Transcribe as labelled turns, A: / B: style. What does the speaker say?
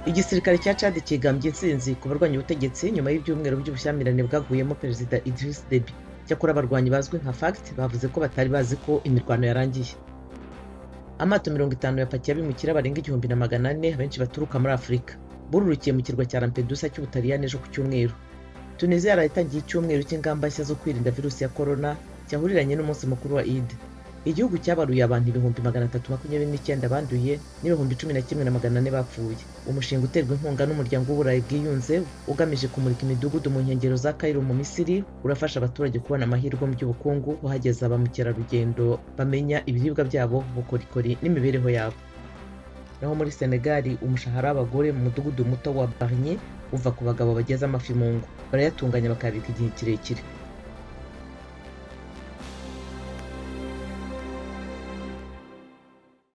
A: Igisirikare cya Chad kigambye intsinzi ku barwanya ubutegetsi nyuma y'ibyumweru by'ubushyamirane bwaguyemo Perezida Idriss Deby. Cyakora abarwanyi bazwi nka FACT bavuze ko batari bazi ko imirwano yarangiye. Amato 50 yapakiye abimukira barenga 1400 abenshi baturuka muri Afurika bururukiye mu kirwa cya Lampedusa cy'Ubutaliyani ejo ku cyumweru. Tunisia yaratangiye icyumweru cy'ingamba nshya zo kwirinda virusi ya corona cyahuriranye n'umunsi mukuru wa Eid. Igihugu cyabaruye abantu 329 banduye n'ibihumbi 11,400 bapfuye. Umushinga uterwa inkunga n'umuryango w'Uburayi bwiyunze ugamije kumurika imidugudu mu nkengero za Cairo mu Misiri urafasha abaturage kubona amahirwe mu by'ubukungu bahageza ba mukerarugendo bamenya ibiribwa byabo, ubukorikori n'imibereho yabo. Naho muri Senegal umushahara w'abagore mu mudugudu muto wa Barenga uva ku bagabo bageze amafi mu ngo barayatunganya bakabika igihe kirekire.